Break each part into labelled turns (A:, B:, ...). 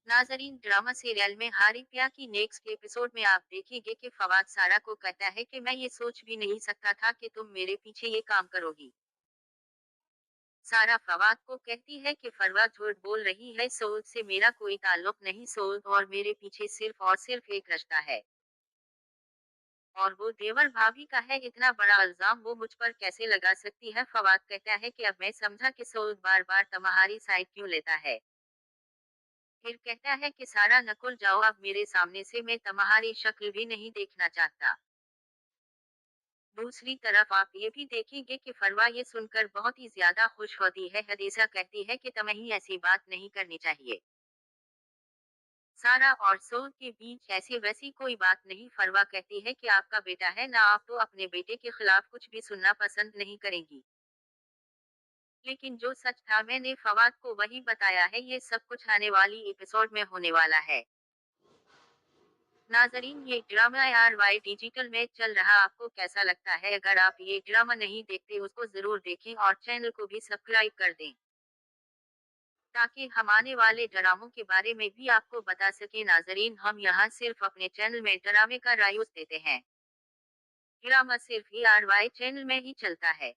A: नाजरीन, drama serial में हारी प्या की नेक्स्ट एपिसोड में आप देखेंगे कि फवाद सारा को कहता है कि मैं ये सोच भी नहीं सकता था कि तुम मेरे पीछे ये काम करोगी। सारा फवाद को कहती है कि फरवा झूठ बोल रही है, सोच से मेरा कोई ताल्लुक नहीं, सोच और मेरे पीछे सिर्फ और सिर्फ एक रिश्ता है। और वो देवर भाभी का है, इतना बड़ा इल्जाम वो मुझ पर कैसे लगा सकती है। फवाद कहता है कि अब मैं समझा कि सोच बार बार तुम्हारी साइड क्यों लेता है। फिर कहता है कि सारा नकुल जाओ अब मेरे सामने से, मैं तुम्हारी शक्ल भी नहीं देखना चाहता। दूसरी तरफ आप ये भी देखेंगे कि फरवा ये सुनकर बहुत ही ज्यादा खुश होती है। हदीसा कहती है कि तुम्हें ऐसी बात नहीं करनी चाहिए। सारा और सोल के बीच ऐसी वैसी कोई बात नहीं। फरवा कहती है कि आपका बेटा है ना, आप तो अपने बेटे के खिलाफ कुछ भी सुनना पसंद नहीं करेंगी। लेकिन जो सच था मैंने फवाद को वही बताया है, ये सब कुछ आने वाली एपिसोड में होने वाला है। नाजरीन, ये ड्रामा आर वाई डिजिटल में चल रहा, आपको कैसा लगता है? अगर आप ये ड्रामा नहीं देखते उसको जरूर देखें और चैनल को भी सब्सक्राइब कर दें, ताकि हम आने वाले ड्रामों के बारे में भी आपको बता सके। नाजरीन, हम यहाँ सिर्फ अपने चैनल में ड्रामे का रायूज देते हैं। ड्रामा सिर्फ ही आर वाई चैनल में ही चलता है।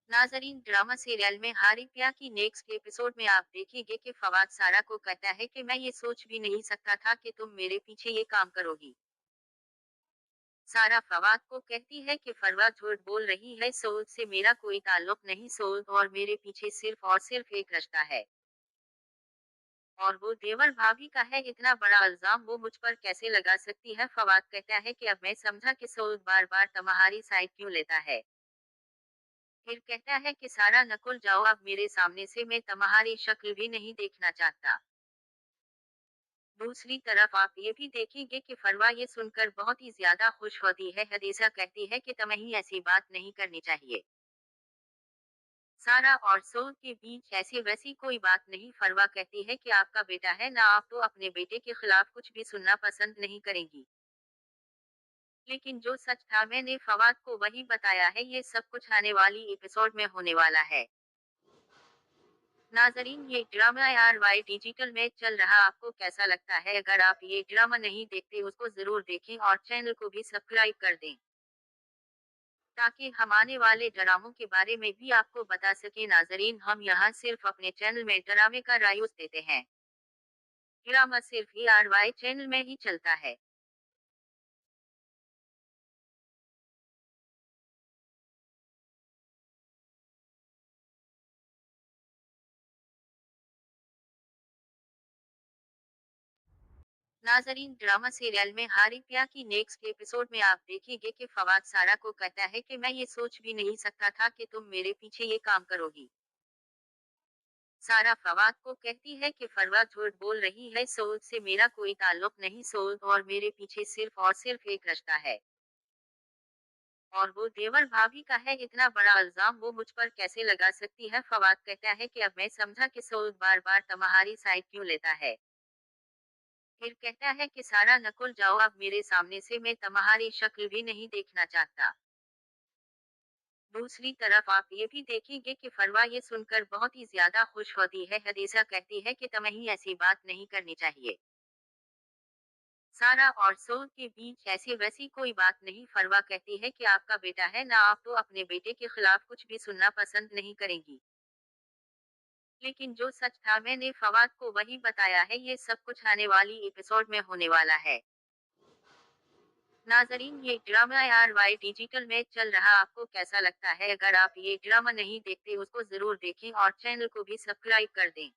A: नाजरीन, ड्रामा सीरियल में हारी प्या की नेक्स्ट एपिसोड में आप देखेंगे कि फवाद सारा को कहता है कि मैं ये सोच भी नहीं सकता था कि तुम मेरे पीछे ये काम करोगी। सारा फवाद को कहती है कि फरवा झूठ बोल रही है, सोच से मेरा कोई ताल्लुक नहीं, सोच और मेरे पीछे सिर्फ और सिर्फ एक रिश्ता है। और वो देवर भाभी का है, इतना बड़ा इल्जाम वो मुझ पर कैसे लगा सकती है। फवाद कहता है कि अब मैं समझा कि सोच बार बार तुम्हारी साइड क्यों लेता है। फिर कहता है कि सारा नकुल जाओ अब मेरे सामने से, मैं तुम्हारी शक्ल भी नहीं देखना चाहता। दूसरी तरफ आप ये भी देखेंगे कि फरवा ये सुनकर बहुत ही ज्यादा खुश होती है। हदीसा कहती है कि तुम्हें ऐसी बात नहीं करनी चाहिए। सारा और सोल के बीच ऐसी वैसी कोई बात नहीं। फरवा कहती है कि आपका बेटा है ना, आप तो अपने बेटे के खिलाफ कुछ भी सुनना पसंद नहीं करेंगी। लेकिन जो सच था मैंने फवाद को वही बताया है, ये सब कुछ आने वाली एपिसोड में होने वाला है। नाजरीन, ये ड्रामा आर वाई डिजिटल में चल रहा, आपको कैसा लगता है? अगर आप ये ड्रामा नहीं देखते उसको जरूर देखें और चैनल को भी सब्सक्राइब कर दें, ताकि हम आने वाले ड्रामों के बारे में भी आपको बता सके। नाजरीन, हम यहाँ सिर्फ अपने चैनल में ड्रामे का रायूज देते हैं। ड्रामा सिर्फ ही आर वाई चैनल में ही चलता है। नाजरीन, ड्रामा सीरियल में हारी प्या की नेक्स्ट एपिसोड में आप देखेंगे कि फवाद सारा को कहता है कि मैं ये सोच भी नहीं सकता था कि तुम मेरे पीछे ये काम करोगी। सारा फवाद को कहती है कि फरवा झूठ बोल रही है, सोच से मेरा कोई ताल्लुक नहीं, सोच और मेरे पीछे सिर्फ और सिर्फ एक रिश्ता है। और वो देवर भाभी का है, इतना बड़ा इल्जाम वो मुझ पर कैसे लगा सकती है। फवाद कहता है कि अब मैं समझा कि सोच बार बार तुम्हारी साइड क्यों लेता है। फिर कहता है कि सारा नकुल जाओ अब मेरे सामने से, मैं तुम्हारी शक्ल भी नहीं देखना चाहता। दूसरी तरफ आप ये भी देखेंगे कि फरवा ये सुनकर बहुत ही ज्यादा खुश होती है। हदीसा कहती है कि तुम्हें ऐसी बात नहीं करनी चाहिए। सारा और सोल के बीच ऐसी वैसी कोई बात नहीं। फरवा कहती है कि आपका बेटा है ना, आप तो अपने बेटे के खिलाफ कुछ भी सुनना पसंद नहीं करेंगी। लेकिन जो सच था मैंने फवाद को वही बताया है, ये सब कुछ आने वाली एपिसोड में होने वाला है। नाजरीन, ये ड्रामा आर वाई डिजिटल में चल रहा, आपको कैसा लगता है? अगर आप ये ड्रामा नहीं देखते उसको जरूर देखें और चैनल को भी सब्सक्राइब कर दें,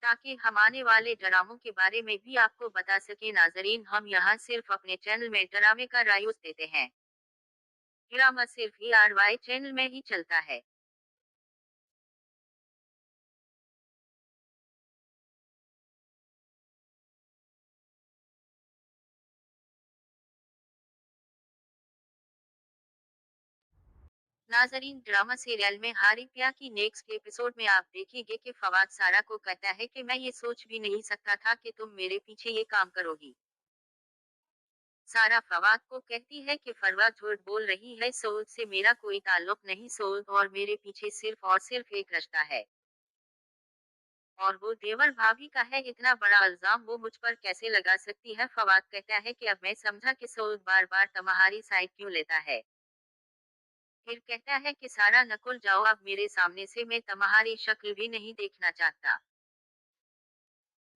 A: ताकि हम आने वाले ड्रामों के बारे में भी आपको बता सके। नाजरीन, हम यहाँ सिर्फ अपने चैनल में ड्रामे का रायूज देते हैं। ड्रामा सिर्फ ही आर वाई चैनल में ही चलता है। नाजरीन, ड्रामा सीरियल में हारी प्या की नेक्स्ट एपिसोड में आप देखेंगे कि फवाद सारा को कहता है कि मैं ये सोच भी नहीं सकता था कि तुम मेरे पीछे ये काम करोगी। सारा फवाद को कहती है कि फरवा झूठ बोल रही है, सोच से मेरा कोई ताल्लुक नहीं, सोच और मेरे पीछे सिर्फ और सिर्फ एक रिश्ता है। और वो देवर भाभी का है, इतना बड़ा इल्जाम वो मुझ पर कैसे लगा सकती है। फवाद कहता है कि अब मैं समझा कि सोच बार बार तुम्हारी साइड क्यों लेता है। फिर कहता है कि सारा नकुल जाओ, अब मेरे सामने से मैं तुम्हारी शक्ल भी नहीं देखना चाहता।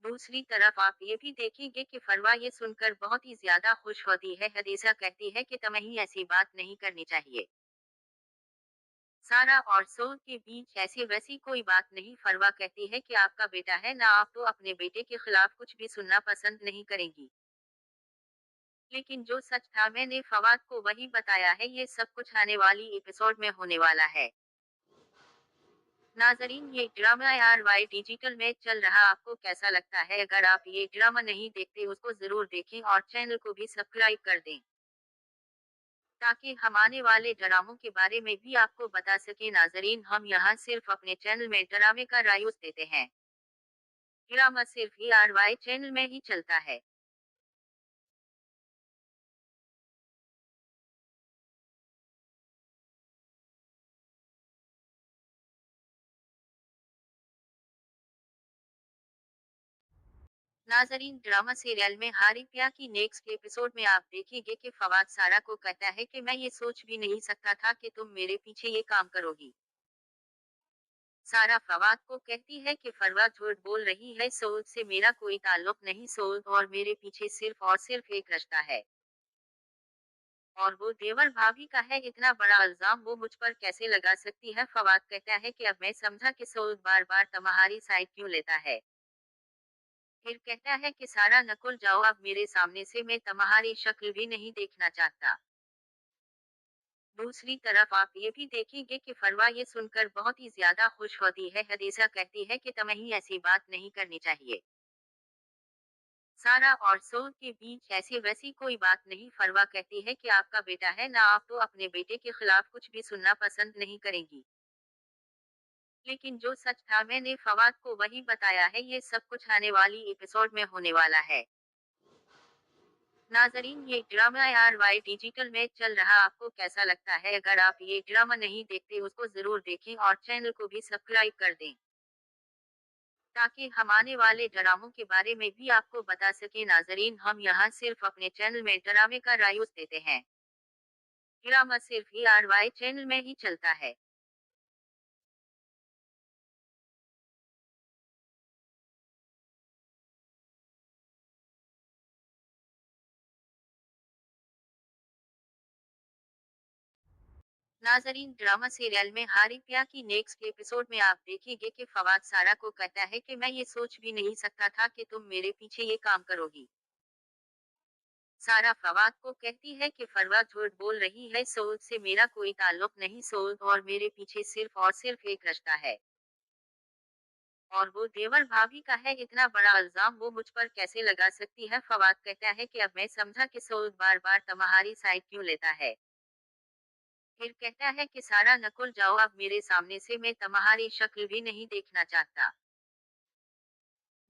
A: दूसरी तरफ आप ये भी देखेंगे कि फरवा ये सुनकर बहुत ही ज्यादा खुश होती है। हदीसा कहती है कि तुम्हें ऐसी बात नहीं करनी चाहिए। सारा और सोल के बीच ऐसी वैसी कोई बात नहीं। फरवा कहती है कि आपका बेटा है ना, आप तो अपने बेटे के खिलाफ कुछ भी सुनना पसंद नहीं करेंगी। लेकिन जो सच था मैंने फवाद को वही बताया है, ये सब कुछ आने वाली एपिसोड में होने वाला है। नाजरीन, ये ड्रामा यार वाई डिजिटल में चल रहा, आपको कैसा लगता है? अगर आप ये ड्रामा नहीं देखते उसको जरूर देखें और चैनल को भी सब्सक्राइब कर दें, ताकि हम आने वाले ड्रामों के बारे में भी आपको बता सके। नाजरीन, हम यहाँ सिर्फ अपने चैनल में ड्रामे का रायूज देते हैं। ड्रामा सिर्फ ERY चैनल में ही चलता है। नाजरीन, ड्रामा सीरियल में हारी प्या की नेक्स्ट एपिसोड में आप देखेंगे कि फवाद सारा को कहता है कि मैं ये सोच भी नहीं सकता था कि तुम मेरे पीछे ये काम करोगी। सारा फवाद को कहती है कि फरवा झूठ बोल रही है, सोच से मेरा कोई ताल्लुक नहीं, सोच और मेरे पीछे सिर्फ और सिर्फ एक रिश्ता है। और वो देवर भाभी का है, इतना बड़ा इल्जाम वो मुझ पर कैसे लगा सकती है। फवाद कहता है कि अब मैं समझा कि सोच बार बार तुम्हारी साइड क्यों लेता है। फिर कहता है कि सारा नकुल जाओ, अब मेरे सामने से मैं तुम्हारी शक्ल भी नहीं देखना चाहता। दूसरी तरफ आप ये भी देखेंगे कि फरवा ये सुनकर बहुत ही ज्यादा खुश होती है। हदीसा कहती है कि तुम्हें ऐसी बात नहीं करनी चाहिए। सारा और सोल के बीच ऐसी वैसी कोई बात नहीं। फरवा कहती है कि आपका बेटा है ना, आप तो अपने बेटे के खिलाफ कुछ भी सुनना पसंद नहीं करेंगी। लेकिन जो सच था मैंने फवाद को वही बताया है, ये सब कुछ आने वाली एपिसोड में होने वाला है। नाजरीन, ये ड्रामा यार वाई डिजिटल में चल रहा, आपको कैसा लगता है? अगर आप ये ड्रामा नहीं देखते उसको जरूर देखें और चैनल को भी सब्सक्राइब कर दें, ताकि हम आने वाले ड्रामों के बारे में भी आपको बता सके। नाजरीन, हम यहाँ सिर्फ अपने चैनल में ड्रामे का रायूज देते हैं। ड्रामा सिर्फ ERY चैनल में ही चलता है। नाजरीन, ड्रामा सीरियल में हारी प्या की नेक्स्ट एपिसोड में आप देखेंगे कि फवाद सारा को कहता है कि मैं ये सोच भी नहीं सकता था कि तुम मेरे पीछे ये काम करोगी। सारा फवाद को कहती है कि फरवा झूठ बोल रही है, सोच से मेरा कोई ताल्लुक नहीं, सोच और मेरे पीछे सिर्फ और सिर्फ एक रिश्ता है। और वो देवर भाभी का है, इतना बड़ा इल्जाम वो मुझ पर कैसे लगा सकती है। फवाद कहता है कि अब मैं समझा कि सोच बार बार तुम्हारी साइड क्यों लेता है। फिर कहता है कि सारा नकुल जाओ, अब मेरे सामने से मैं तुम्हारी शक्ल भी नहीं देखना चाहता।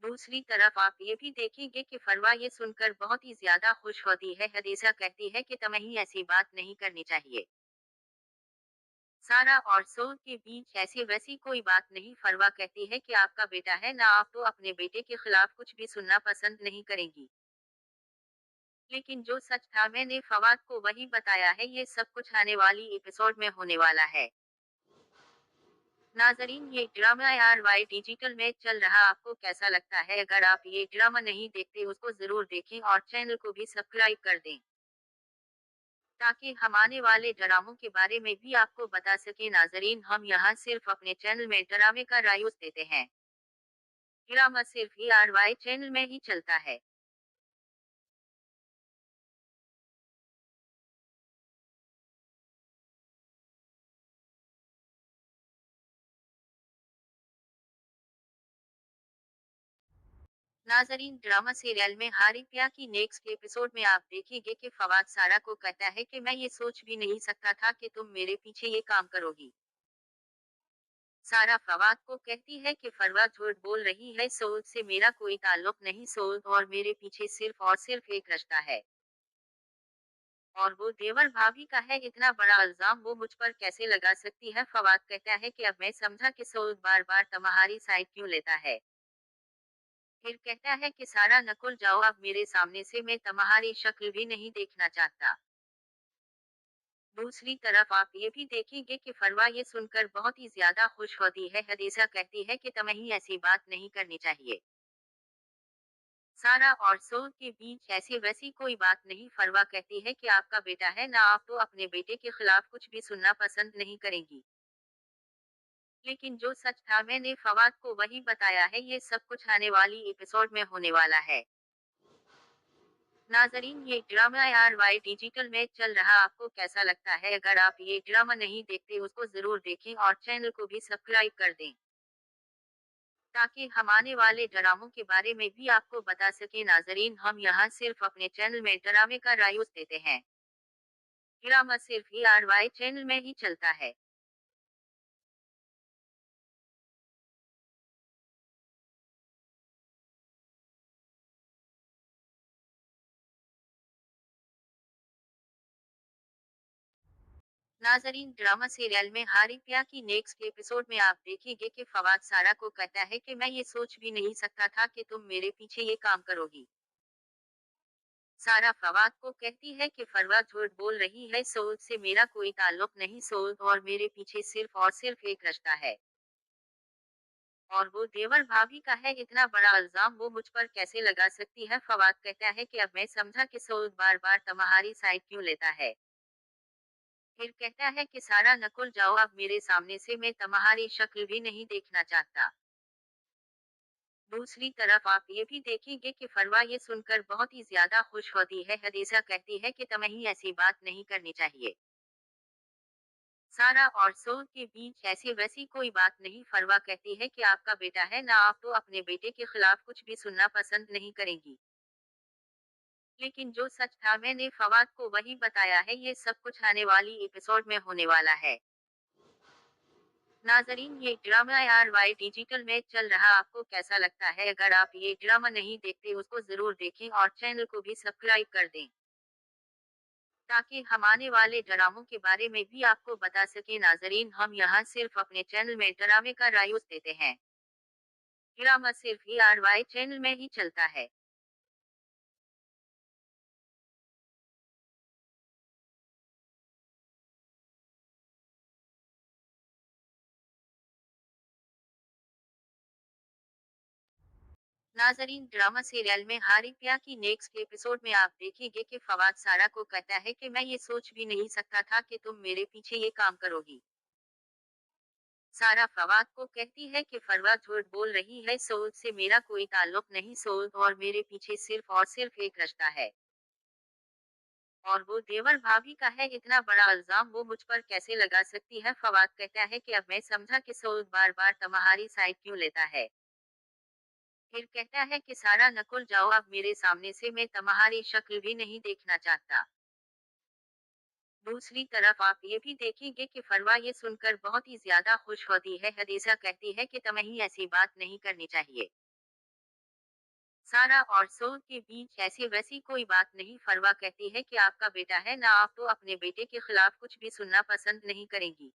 A: दूसरी तरफ आप ये भी देखेंगे कि फरवा ये सुनकर बहुत ही ज्यादा खुश होती है। हदीसा कहती है कि तुम्हें ऐसी बात नहीं करनी चाहिए। सारा और सोल के बीच ऐसी वैसी कोई बात नहीं। फरवा कहती है कि आपका बेटा है ना, आप तो अपने बेटे के खिलाफ कुछ भी सुनना पसंद नहीं करेंगी। लेकिन जो सच था मैंने फवाद को वही बताया है, ये सब कुछ आने वाली एपिसोड में होने वाला है। नाजरीन, ये ड्रामा यार वाई डिजिटल में चल रहा, आपको कैसा लगता है? अगर आप ये ड्रामा नहीं देखते उसको जरूर देखें और चैनल को भी सब्सक्राइब कर दें, ताकि हम आने वाले ड्रामों के बारे में भी आपको बता सके। नाजरीन, हम यहाँ सिर्फ अपने चैनल में ड्रामे का रायूज देते हैं। ड्रामा सिर्फ ERY चैनल में ही चलता है। नाजरीन, ड्रामा सीरियल में हारी प्या की नेक्स्ट एपिसोड में आप देखेंगे कि फवाद सारा को कहता है कि मैं ये सोच भी नहीं सकता था कि तुम मेरे पीछे ये काम करोगी। सारा फवाद को कहती है कि फरवा झूठ बोल रही है, सोच से मेरा कोई ताल्लुक नहीं, सोच और मेरे पीछे सिर्फ और सिर्फ एक रिश्ता है और वो देवर भाभी का है। इतना बड़ा इल्जाम वो मुझ पर कैसे लगा सकती है? फवाद कहता है कि अब मैं समझा कि सोच बार बार तुम्हारी साइड क्यों लेता है। फिर कहता है कि सारा नकुल जाओ अब मेरे सामने से, मैं तुम्हारी शक्ल भी नहीं देखना चाहता। दूसरी तरफ आप ये भी देखेंगे कि फरवा ये सुनकर बहुत ही ज्यादा खुश होती है। हदीसा कहती है कि तुम्हें ऐसी बात नहीं करनी चाहिए। सारा और सोल के बीच ऐसी वैसी कोई बात नहीं। फरवा कहती है कि आपका बेटा है ना, आप तो अपने बेटे के खिलाफ कुछ भी सुनना पसंद नहीं करेंगी। लेकिन जो सच था मैंने फवाद को वही बताया है, ये सब कुछ आने वाली एपिसोड में होने वाला है। नाजरीन, ये ड्रामा आर वाई डिजिटल में चल रहा, आपको कैसा लगता है? अगर आप ये ड्रामा नहीं देखते उसको जरूर देखें और चैनल को भी सब्सक्राइब कर दें ताकि हम आने वाले ड्रामों के बारे में भी आपको बता सके। नाजरीन, हम यहाँ सिर्फ अपने चैनल में ड्रामे का रायूज देते हैं। ड्रामा सिर्फ ही आर वाई चैनल में ही चलता है। नाजरीन, ड्रामा सीरियल में हारी प्या की नेक्स्ट एपिसोड में आप देखेंगे कि फवाद सारा को कहता है कि मैं ये सोच भी नहीं सकता था कि तुम मेरे पीछे ये काम करोगी। सारा फवाद को कहती है कि फरवा झूठ बोल रही है, सोच से मेरा कोई ताल्लुक नहीं, सोच और मेरे पीछे सिर्फ और सिर्फ एक रिश्ता है और वो देवर भाभी का है। इतना बड़ा इल्जाम वो मुझ पर कैसे लगा सकती है? फवाद कहता है कि अब मैं समझा कि सोच बार बार तुम्हारी साइड क्यों लेता है। फिर कहता है कि सारा नकुल जाओ अब मेरे सामने से, मैं तुम्हारी शक्ल भी नहीं देखना चाहता। दूसरी तरफ आप ये भी देखेंगे कि फरवा ये सुनकर बहुत ही ज्यादा खुश होती है। हदीसा कहती है कि तुम्हें ऐसी बात नहीं करनी चाहिए। सारा और सोल के बीच ऐसी वैसी कोई बात नहीं। फरवा कहती है कि आपका बेटा है ना, आप तो अपने बेटे के खिलाफ कुछ भी सुनना पसंद नहीं करेंगी। लेकिन जो सच था मैंने फवाद को वही बताया है, ये सब कुछ आने वाली एपिसोड में होने वाला है। नाजरीन, ये ड्रामा आर वाई डिजिटल में चल रहा, आपको कैसा लगता है? अगर आप ये ड्रामा नहीं देखते उसको जरूर देखें और चैनल को भी सब्सक्राइब कर दें ताकि हम आने वाले ड्रामों के बारे में भी आपको बता सके। नाजरीन, हम यहाँ सिर्फ अपने चैनल में ड्रामे का रायूज देते हैं। ड्रामा सिर्फ ही आर वाई चैनल में ही चलता है। नाजरीन, ड्रामा सीरियल में हारी प्या की नेक्स्ट एपिसोड में आप देखेंगे कि फवाद सारा को कहता है कि मैं ये सोच भी नहीं सकता था कि तुम मेरे पीछे ये काम करोगी। सारा फवाद को कहती है कि फरवा झूठ बोल रही है, सोच से मेरा कोई ताल्लुक नहीं, सोच और मेरे पीछे सिर्फ और सिर्फ एक रिश्ता है और वो देवर भाभी का है। इतना बड़ा इल्जाम वो मुझ पर कैसे लगा सकती है? फवाद कहता है कि अब मैं समझा कि सोच बार बार तुम्हारी साइड क्यों लेता है। फिर कहता है कि सारा नकुल जाओ अब मेरे सामने से, मैं तुम्हारी शक्ल भी नहीं देखना चाहता। दूसरी तरफ आप ये भी देखेंगे कि फरवा ये सुनकर बहुत ही ज्यादा खुश होती है। हदीसा कहती है कि तुम्हें ऐसी बात नहीं करनी चाहिए। सारा और सोल के बीच ऐसी वैसी कोई बात नहीं। फरवा कहती है कि आपका बेटा है ना, आप तो अपने बेटे के खिलाफ कुछ भी सुनना पसंद नहीं करेंगी।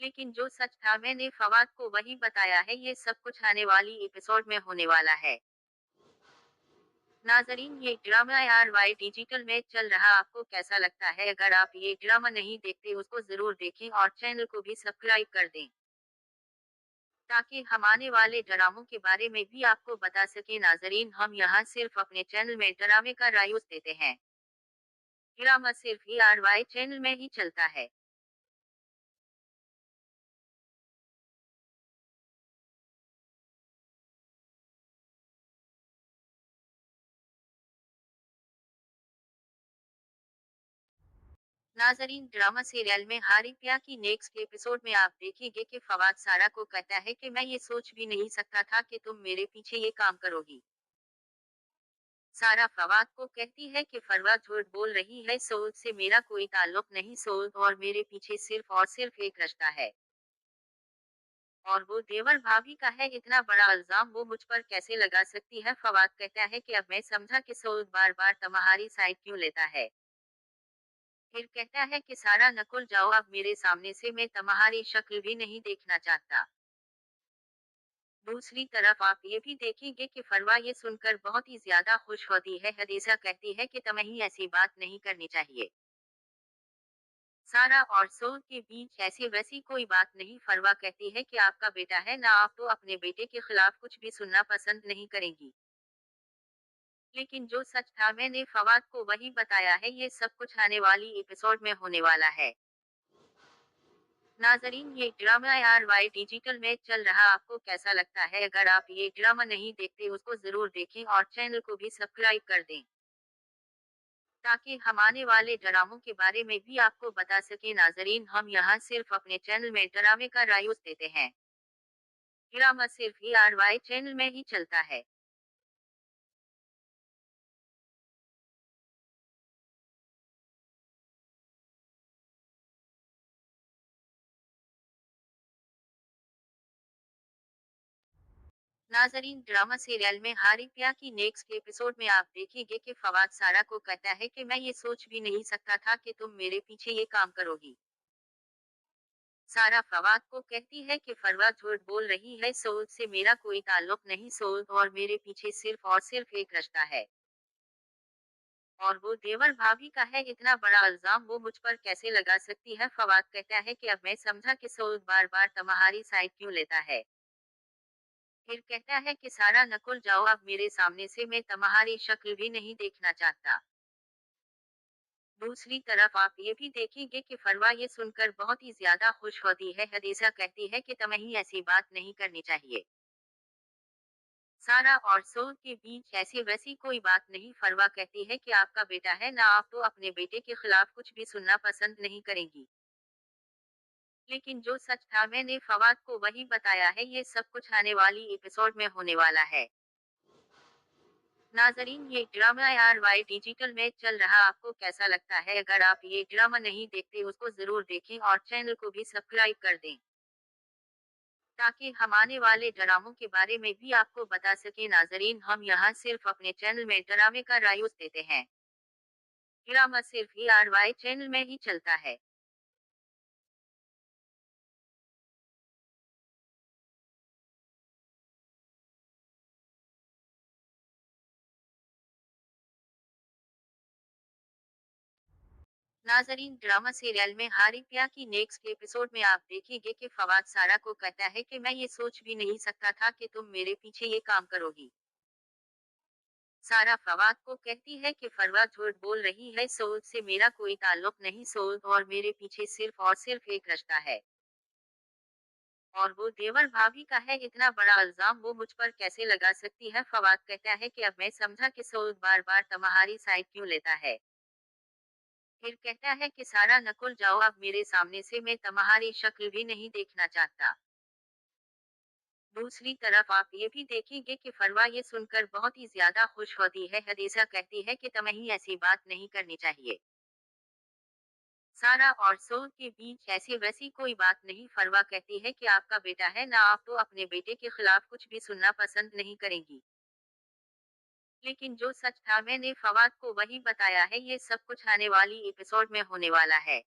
A: लेकिन जो सच था मैंने फवाद को वही बताया है, ये सब कुछ आने वाली एपिसोड में होने वाला है। नाजरीन, ये ड्रामा आर वाई डिजिटल में चल रहा, आपको कैसा लगता है? अगर आप ये ड्रामा नहीं देखते उसको जरूर देखें और चैनल को भी सब्सक्राइब कर दें ताकि हम आने वाले ड्रामों के बारे में भी आपको बता सके। नाजरीन, हम यहाँ सिर्फ अपने चैनल में ड्रामे का रायूज देते हैं। ड्रामा सिर्फ ही आर वाई चैनल में ही चलता है। नाजरीन, ड्रामा सीरियल में हारी प्या की नेक्स्ट एपिसोड में आप देखेंगे कि फवाद सारा को कहता है कि मैं ये सोच भी नहीं सकता था कि तुम मेरे पीछे ये काम करोगी। सारा फवाद को कहती है कि फरवा झूठ बोल रही है, सोच से मेरा कोई ताल्लुक नहीं, सोच और मेरे पीछे सिर्फ और सिर्फ एक रिश्ता है। और वो देवर भाभी का है, इतना बड़ा इल्जाम वो मुझ पर कैसे लगा सकती है। फवाद कहता है कि अब मैं समझा कि सोच बार बार तुम्हारी साइड क्यों लेता है। फिर कहता है कि सारा नकुल जाओ अब मेरे सामने से, मैं तुम्हारी शक्ल भी नहीं देखना चाहता। दूसरी तरफ आप ये भी देखेंगे कि फरवा ये सुनकर बहुत ही ज्यादा खुश होती है। हदीसा कहती है कि तुम्हें ऐसी बात नहीं करनी चाहिए। सारा और सोल के बीच ऐसी वैसी कोई बात नहीं। फरवा कहती है कि आपका बेटा है ना, आप तो अपने बेटे के खिलाफ कुछ भी सुनना पसंद नहीं करेंगी। लेकिन जो सच था मैंने फवाद को वही बताया है, ये सब कुछ आने वाली एपिसोड में होने वाला है। नाजरीन, ये ड्रामा आर वाई डिजिटल में चल रहा, आपको कैसा लगता है? अगर आप ये ड्रामा नहीं देखते उसको जरूर देखें और चैनल को भी सब्सक्राइब कर दें, ताकि हम आने वाले ड्रामों के बारे में भी आपको बता सके। नाजरीन, हम यहाँ सिर्फ अपने चैनल में ड्रामे का रायूज देते हैं। ड्रामा सिर्फ आर वाई चैनल में ही चलता है। नाजरीन, ड्रामा सीरियल में हारी प्या की नेक्स्ट एपिसोड में आप देखेंगे कि फवाद सारा को कहता है कि मैं ये सोच भी नहीं सकता था कि तुम मेरे पीछे ये काम करोगी। सारा फवाद को कहती है कि फरवा झूठ बोल रही है, सोच से मेरा कोई ताल्लुक नहीं, सोच और मेरे पीछे सिर्फ और सिर्फ एक रिश्ता है। और वो देवर भाभी का है, इतना बड़ा इल्जाम वो मुझ पर कैसे लगा सकती है। फवाद कहता है कि अब मैं समझा कि सोच बार बार तुम्हारी साइड क्यों लेता है। फिर कहता है कि सारा नकुल जाओ अब मेरे सामने से, मैं तुम्हारी शक्ल भी नहीं देखना चाहता। दूसरी तरफ आप ये भी देखेंगे कि फरवा ये सुनकर बहुत ही ज्यादा खुश होती है। हदीसा कहती है कि तुम्हें ऐसी बात नहीं करनी चाहिए। सारा और सोल के बीच ऐसी वैसी कोई बात नहीं। फरवा कहती है कि आपका बेटा है ना, आप तो अपने बेटे के खिलाफ कुछ भी सुनना पसंद नहीं करेंगी। लेकिन जो सच था मैंने फवाद को वही बताया है, ये सब कुछ आने वाली एपिसोड में होने वाला है। नाजरीन, ये ड्रामा आर वाई डिजिटल में चल रहा, आपको कैसा लगता है? अगर आप ये ड्रामा नहीं देखते उसको जरूर देखें और चैनल को भी सब्सक्राइब कर दें, ताकि हम आने वाले ड्रामों के बारे में भी आपको बता सके। नाजरीन, हम यहाँ सिर्फ अपने चैनल में ड्रामे का रायूज देते हैं। ड्रामा सिर्फ आर वाई चैनल में ही चलता है। नाजरीन, ड्रामा सीरियल में हारी प्या की नेक्स्ट एपिसोड में आप देखेंगे कि फवाद सारा को कहता है कि मैं ये सोच भी नहीं सकता था कि तुम मेरे पीछे ये काम करोगी। सारा फवाद को कहती है कि फरवा झूठ बोल रही है, सोच से मेरा कोई ताल्लुक नहीं, सोच और मेरे पीछे सिर्फ और सिर्फ एक रिश्ता है। और वो देवर भाभी का है, इतना बड़ा इल्जाम वो मुझ पर कैसे लगा सकती है। फवाद कहता है कि अब मैं समझा कि सोच बार बार तुम्हारी साइड क्यों लेता है। फिर कहता है कि सारा नकुल जाओ अब मेरे सामने से, मैं तुम्हारी शक्ल भी नहीं देखना चाहता। दूसरी तरफ आप ये भी देखेंगे कि फरवा ये सुनकर बहुत ही ज्यादा खुश होती है। हदीसा कहती है कि तुम्हें ऐसी बात नहीं करनी चाहिए। सारा और सोल के बीच ऐसी वैसी कोई बात नहीं। फरवा कहती है कि आपका बेटा है ना, आप तो अपने बेटे के खिलाफ कुछ भी सुनना पसंद नहीं करेंगी। लेकिन जो सच था मैंने फवाद को वही बताया है, ये सब कुछ आने वाली एपिसोड में होने वाला है।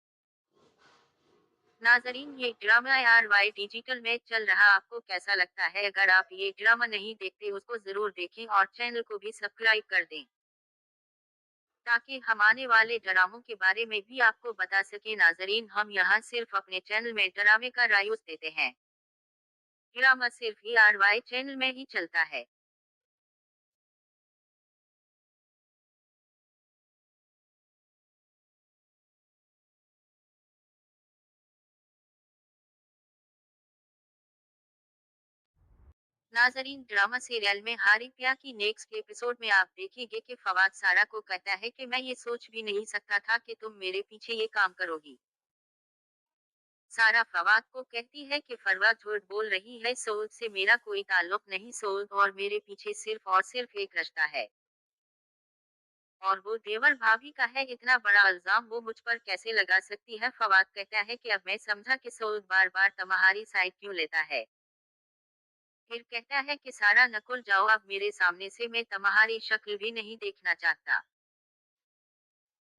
A: नाजरीन, ये ड्रामा आर वाई डिजिटल में चल रहा, आपको कैसा लगता है? अगर आप ये ड्रामा नहीं देखते उसको जरूर देखें और चैनल को भी सब्सक्राइब कर दें, ताकि हम आने वाले ड्रामों के बारे में भी आपको बता सके। नाजरीन, हम यहाँ सिर्फ अपने चैनल में ड्रामे का रायूज देते हैं। ड्रामा सिर्फ आर वाई चैनल में ही चलता है। नाजरीन, ड्रामा सीरियल में हारी प्या की नेक्स्ट एपिसोड में आप देखेंगे कि फवाद सारा को कहता है कि मैं ये सोच भी नहीं सकता था कि तुम मेरे पीछे ये काम करोगी। सारा फवाद को कहती है कि फरवा झूठ बोल रही है, सोच से मेरा कोई ताल्लुक नहीं, सोच और मेरे पीछे सिर्फ और सिर्फ एक रिश्ता है। और वो देवर भाभी का है, इतना बड़ा इल्जाम वो मुझ पर कैसे लगा सकती है। फवाद कहता है कि अब मैं समझा कि सोच बार बार तुम्हारी साइड क्यों लेता है। फिर कहता है कि सारा नकुल जाओ अब मेरे सामने से, मैं तुम्हारी शक्ल भी नहीं देखना चाहता।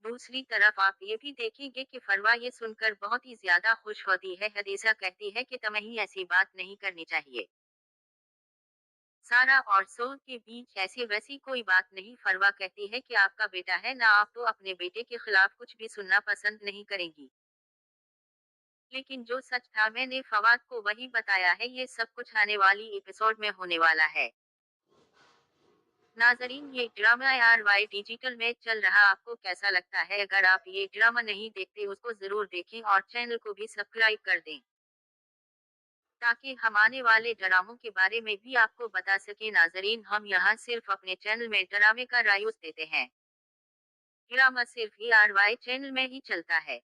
A: दूसरी तरफ आप ये भी देखेंगे कि फरवा ये सुनकर बहुत ही ज्यादा खुश होती है। हदीसा कहती है कि तुम्हें ऐसी बात नहीं करनी चाहिए। सारा और सोल के बीच ऐसी वैसी कोई बात नहीं। फरवा कहती है कि आपका बेटा है ना, आप तो अपने बेटे के खिलाफ कुछ भी सुनना पसंद नहीं करेंगी। लेकिन जो सच था मैंने फवाद को वही बताया है, ये सब कुछ आने वाली एपिसोड में होने वाला है। नाजरीन, ये ड्रामा यार वाई डिजिटल में चल रहा, आपको कैसा लगता है? अगर आप ये ड्रामा नहीं देखते उसको जरूर देखें और चैनल को भी सब्सक्राइब कर दें, ताकि हम आने वाले ड्रामों के बारे में भी आपको बता सके। नाजरीन, हम यहाँ सिर्फ अपने चैनल में ड्रामे का रायूज देते हैं। ड्रामा सिर्फ ERY चैनल में ही चलता है।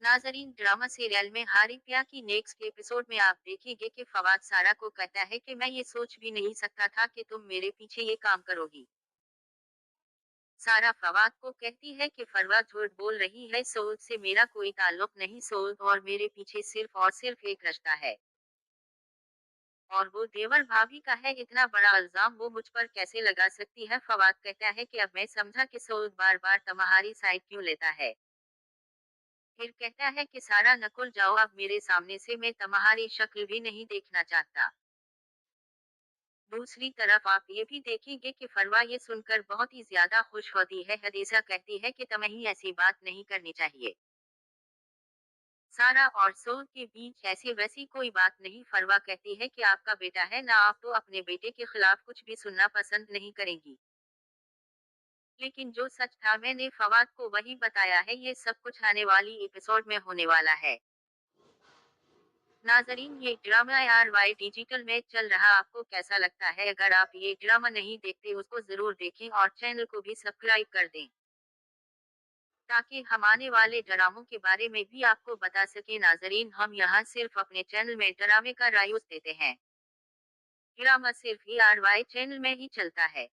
A: नाजरीन, ड्रामा सीरियल में हारी प्या की नेक्स्ट एपिसोड में आप देखेंगे कि फवाद सारा को कहता है कि मैं ये सोच भी नहीं सकता था कि तुम मेरे पीछे ये काम करोगी। सारा फवाद को कहती है कि फरवा झूठ बोल रही है, सोच से मेरा कोई ताल्लुक नहीं, सोच और मेरे पीछे सिर्फ और सिर्फ एक रिश्ता है। और वो देवर भाभी का है, इतना बड़ा इल्जाम वो मुझ पर कैसे लगा सकती है। फवाद कहता है कि अब मैं समझा कि सोच बार बार तुम्हारी साइड क्यों लेता है। फिर कहता है कि सारा नकुल जाओ अब मेरे सामने से, मैं तुम्हारी शक्ल भी नहीं देखना चाहता। दूसरी तरफ आप ये भी देखेंगे कि फरवा ये सुनकर बहुत ही ज्यादा खुश होती है। हदीसा कहती है कि तुम्हें ऐसी बात नहीं करनी चाहिए। सारा और सोल के बीच ऐसी वैसी कोई बात नहीं। फरवा कहती है कि आपका बेटा है ना, आप तो अपने बेटे के खिलाफ कुछ भी सुनना पसंद नहीं करेंगी। लेकिन जो सच था मैंने फवाद को वही बताया है, ये सब कुछ आने वाली एपिसोड में होने वाला है। नाजरीन, ये ड्रामा यार वाई डिजिटल में चल रहा, आपको कैसा लगता है? अगर आप ये ड्रामा नहीं देखते उसको जरूर देखें और चैनल को भी सब्सक्राइब कर दें, ताकि हम आने वाले ड्रामों के बारे में भी आपको बता सके। नाजरीन, हम यहाँ सिर्फ अपने चैनल में ड्रामे का रायूज देते हैं। ड्रामा सिर्फ ERY चैनल में ही चलता है।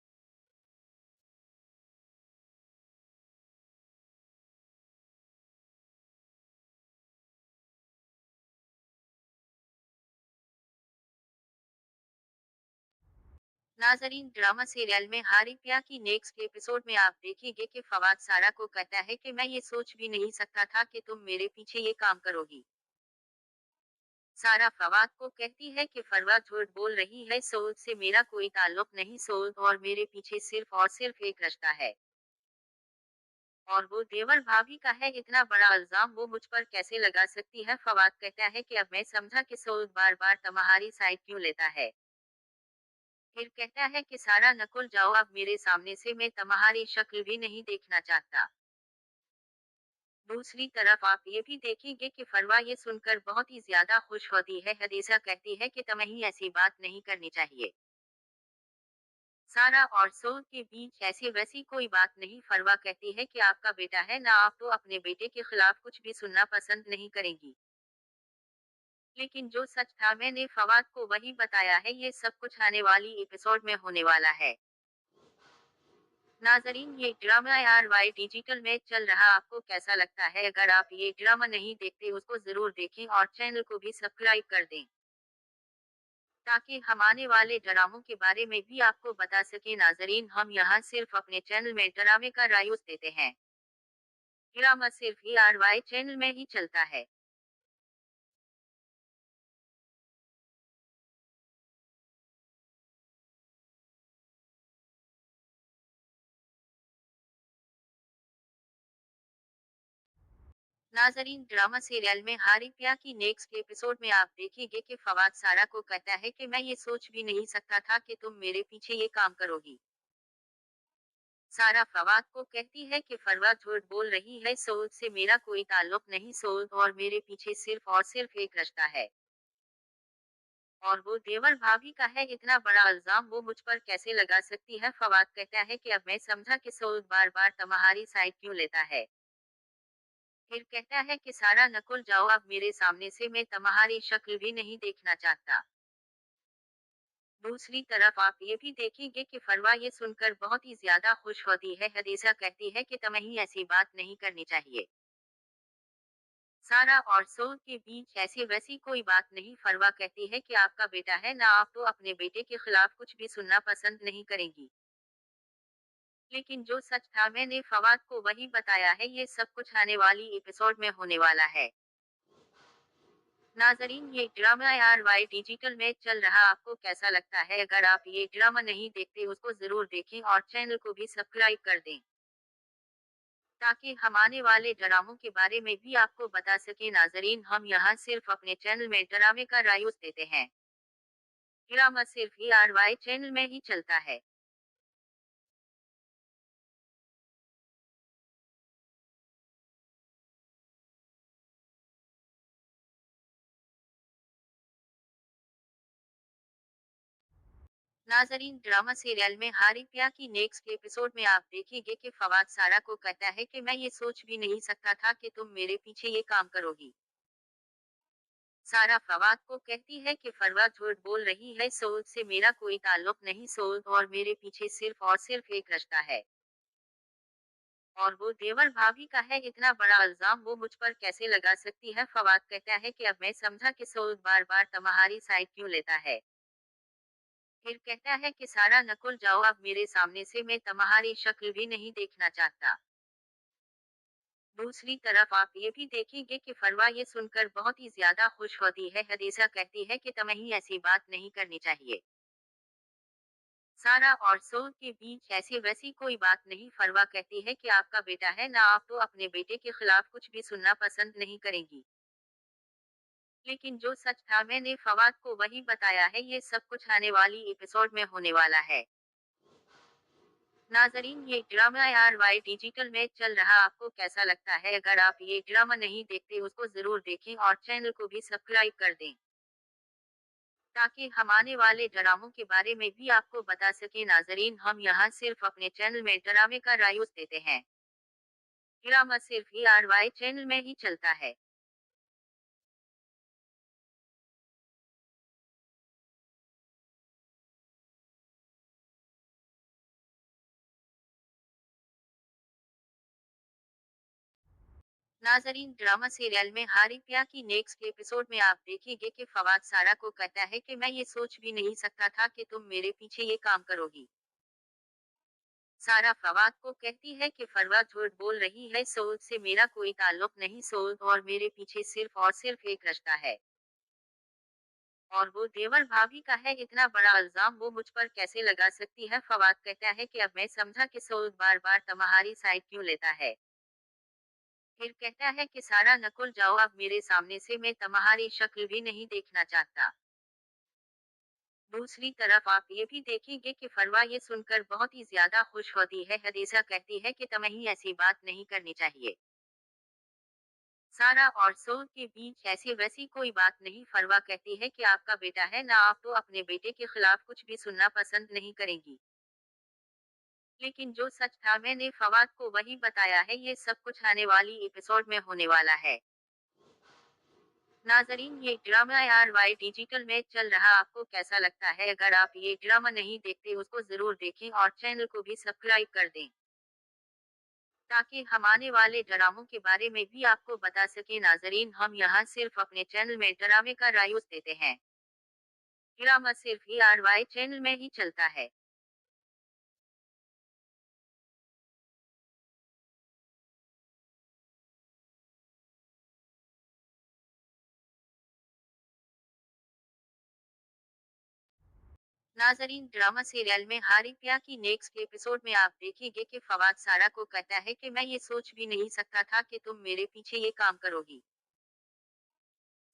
A: नाजरीन, ड्रामा सीरियल में हारी प्या की नेक्स्ट एपिसोड में आप देखेंगे कि फवाद सारा को कहता है कि मैं ये सोच भी नहीं सकता था कि तुम मेरे पीछे ये काम करोगी। सारा फवाद को कहती है कि फरवा झूठ बोल रही है, सोच से मेरा कोई ताल्लुक नहीं, सोच और मेरे पीछे सिर्फ और सिर्फ एक रिश्ता है। और वो देवर भाभी का है, इतना बड़ा इल्जाम वो मुझ पर कैसे लगा सकती है। फवाद कहता है कि अब मैं समझा कि सोच बार बार तुम्हारी साइड क्यों लेता है। फिर कहता है कि सारा नकुल जाओ अब मेरे सामने से, मैं तुम्हारी शक्ल भी नहीं देखना चाहता। दूसरी तरफ आप ये भी देखेंगे कि फरवा ये सुनकर बहुत ही ज्यादा खुश होती है। हदीसा कहती है कि तुम्हें ऐसी बात नहीं करनी चाहिए। सारा और सोल के बीच ऐसी वैसी कोई बात नहीं। फरवा कहती है कि आपका बेटा है ना, आप तो अपने बेटे के खिलाफ कुछ भी सुनना पसंद नहीं करेंगी। लेकिन जो सच था मैंने फवाद को वही बताया है, ये सब कुछ आने वाली एपिसोड में होने वाला है। नाजरीन, ये ड्रामा यार वाई डिजिटल में चल रहा, आपको कैसा लगता है? अगर आप ये ड्रामा नहीं देखते उसको जरूर देखें और चैनल को भी सब्सक्राइब कर दें, ताकि हम आने वाले ड्रामों के बारे में भी आपको बता सके। नाजरीन, हम यहाँ सिर्फ अपने चैनल में ड्रामे का रायूज देते हैं। ड्रामा सिर्फ ERY चैनल में ही चलता है। नाजरीन, ड्रामा सीरियल में हारी प्या की नेक्स्ट एपिसोड में आप देखेंगे कि फवाद सारा को कहता है कि मैं ये सोच भी नहीं सकता था कि तुम मेरे पीछे ये काम करोगी। सारा फवाद को कहती है कि फरवा झूठ बोल रही है, सोच से मेरा कोई ताल्लुक नहीं, सोच और मेरे पीछे सिर्फ और सिर्फ एक रिश्ता है और वो देवर भाभी का है। इतना बड़ा इल्जाम वो मुझ पर कैसे लगा सकती है। फवाद कहता है कि अब मैं समझा कि सोच बार बार तुम्हारी साइड क्यों लेता है। फिर कहता है कि सारा नकुल जाओ अब मेरे सामने से, मैं तुम्हारी शक्ल भी नहीं देखना चाहता। दूसरी तरफ आप ये भी देखेंगे कि फरवा ये सुनकर बहुत ही ज्यादा खुश होती है। हदीसा कहती है कि तुम्हें ऐसी बात नहीं करनी चाहिए। सारा और सोल के बीच ऐसी वैसी कोई बात नहीं। फरवा कहती है कि आपका बेटा है ना, आप तो अपने बेटे के खिलाफ कुछ भी सुनना पसंद नहीं करेंगी। लेकिन जो सच था मैंने फवाद को वही बताया है, ये सब कुछ आने वाली एपिसोड में होने वाला है। नाजरीन, ये ड्रामा आर वाई डिजिटल में चल रहा, आपको कैसा लगता है? अगर आप ये ड्रामा नहीं देखते उसको जरूर देखें और चैनल को भी सब्सक्राइब कर दें ताकि हम आने वाले ड्रामों के बारे में भी आपको बता सके। नाजरीन, हम यहाँ सिर्फ अपने चैनल में ड्रामे का रायूज देते हैं। ड्रामा सिर्फ ए आर वाई चैनल में ही चलता है। नाजरीन, ड्रामा सीरियल में हारी प्या की नेक्स्ट एपिसोड में आप देखेंगे कि फवाद सारा को कहता है कि मैं ये सोच भी नहीं सकता था कि तुम मेरे पीछे ये काम करोगी। सारा फवाद को कहती है कि फरवा झूठ बोल रही है, सोच से मेरा कोई ताल्लुक नहीं, सोच और मेरे पीछे सिर्फ और सिर्फ एक रिश्ता है और वो देवर भाभी का है। इतना बड़ा इल्जाम वो मुझ पर कैसे लगा सकती है। फवाद कहता है कि अब मैं समझा कि सोच बार बार तुम्हारी साइड क्यों लेता है। फिर कहता है कि सारा नकुल जाओ अब मेरे सामने से, मैं तुम्हारी शक्ल भी नहीं देखना चाहता। दूसरी तरफ आप ये भी देखेंगे कि फरवा ये सुनकर बहुत ही ज्यादा खुश होती है। हदीसा कहती है कि तुम्हें ऐसी बात नहीं करनी चाहिए। सारा और सोल के बीच ऐसी वैसी कोई बात नहीं। फरवा कहती है कि आपका बेटा है ना, आप तो अपने बेटे के खिलाफ कुछ भी सुनना पसंद नहीं करेंगी। लेकिन जो सच था मैंने फवाद को वही बताया है, ये सब कुछ आने वाली एपिसोड में होने वाला है। नाजरीन, ये ड्रामा आर वाई डिजिटल में चल रहा, आपको कैसा लगता है? अगर आप ये ड्रामा नहीं देखते उसको जरूर देखें और चैनल को भी सब्सक्राइब कर दें ताकि हम आने वाले ड्रामों के बारे में भी आपको बता सके। नाजरीन, हम यहाँ सिर्फ अपने चैनल में ड्रामे का रायूज देते हैं। ड्रामा सिर्फ ए आर वाई चैनल में ही चलता है। नाजरीन, ड्रामा सीरियल में हारी प्या की नेक्स्ट एपिसोड में आप देखेंगे कि फवाद सारा को कहता है कि मैं ये सोच भी नहीं सकता था कि तुम मेरे पीछे ये काम करोगी। सारा फवाद को कहती है कि फरवा झूठ बोल रही है, सोच से मेरा कोई ताल्लुक नहीं, सोच और मेरे पीछे सिर्फ और सिर्फ एक रिश्ता है और वो देवर भाभी का है। इतना बड़ा इल्जाम वो मुझ पर कैसे लगा सकती है। फवाद कहता है कि अब मैं समझा कि सोच बार बार तुम्हारी साइड क्यों लेता है। फिर कहता है कि सारा नकुल जाओ अब मेरे सामने से, मैं तुम्हारी शक्ल भी नहीं देखना चाहता। दूसरी तरफ आप ये भी देखेंगे कि फरवा ये सुनकर बहुत ही ज्यादा खुश होती है। हदीसा कहती है कि तुम्हें ऐसी बात नहीं करनी चाहिए। सारा और सोल के बीच ऐसी वैसी कोई बात नहीं। फरवा कहती है कि आपका बेटा है ना, आप तो अपने बेटे के खिलाफ कुछ भी सुनना पसंद नहीं करेंगी। लेकिन जो सच था मैंने फवाद को वही बताया है, ये सब कुछ आने वाली एपिसोड में होने वाला है। नाजरीन, ये ड्रामा आर वाई डिजिटल में चल रहा, आपको कैसा लगता है? अगर आप ये ड्रामा नहीं देखते उसको जरूर देखें और चैनल को भी सब्सक्राइब कर दें ताकि हम आने वाले ड्रामों के बारे में भी आपको बता सके। नाजरीन, हम यहाँ सिर्फ अपने चैनल में ड्रामे का रायूज देते हैं। ड्रामा सिर्फ ए आर वाई चैनल में ही चलता है। नाजरीन, ड्रामा सीरियल में हारी प्या की नेक्स्ट एपिसोड में आप देखेंगे कि फवाद सारा को कहता है कि मैं ये सोच भी नहीं सकता था कि तुम मेरे पीछे ये काम करोगी।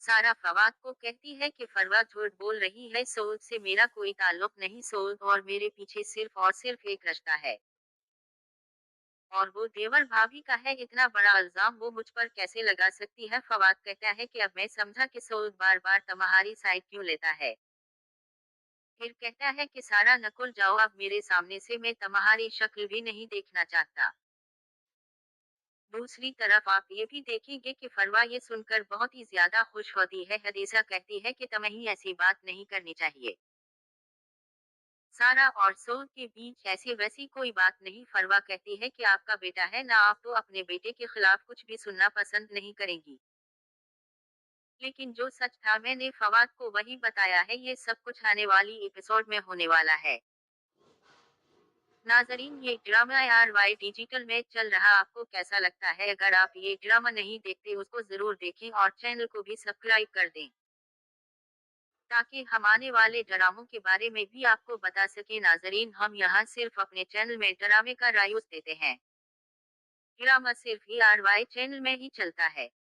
A: सारा फवाद को कहती है कि फरवा झूठ बोल रही है, सोल से मेरा कोई ताल्लुक नहीं, सोल और मेरे पीछे सिर्फ और सिर्फ एक रिश्ता है। और वो देवर भाभी का है, इतना बड़ा इल्जाम वो मुझ पर कैसे लगा सकती है। फवाद कहता है कि अब मैं समझा कि सोल बार बार तुम्हारी साइड क्यों लेता है। फिर कहता है कि सारा नकुल जाओ अब मेरे सामने से, मैं तुम्हारी शक्ल भी नहीं देखना चाहता। दूसरी तरफ आप ये भी देखेंगे कि फरवा ये सुनकर बहुत ही ज्यादा खुश होती है। हदीसा कहती है कि तुम्हें ऐसी बात नहीं करनी चाहिए। सारा और सोल के बीच ऐसी वैसी कोई बात नहीं। फरवा कहती है कि आपका बेटा है ना, आप तो अपने बेटे के खिलाफ कुछ भी सुनना पसंद नहीं करेंगी। लेकिन जो सच था मैंने फवाद को वही बताया है, ये सब कुछ आने वाली एपिसोड में होने वाला है। नाजरीन, ये ड्रामा RY डिजिटल में चल रहा, आपको कैसा लगता है? अगर आप ये ड्रामा नहीं देखते उसको जरूर देखें और चैनल को भी सब्सक्राइब कर दें, ताकि हम आने वाले ड्रामों के बारे में भी आपको बता सके। नाजरीन, हम यहाँ सिर्फ अपने चैनल में ड्रामे का रायूज देते हैं। ड्रामा सिर्फ RY चैनल में ही चलता है।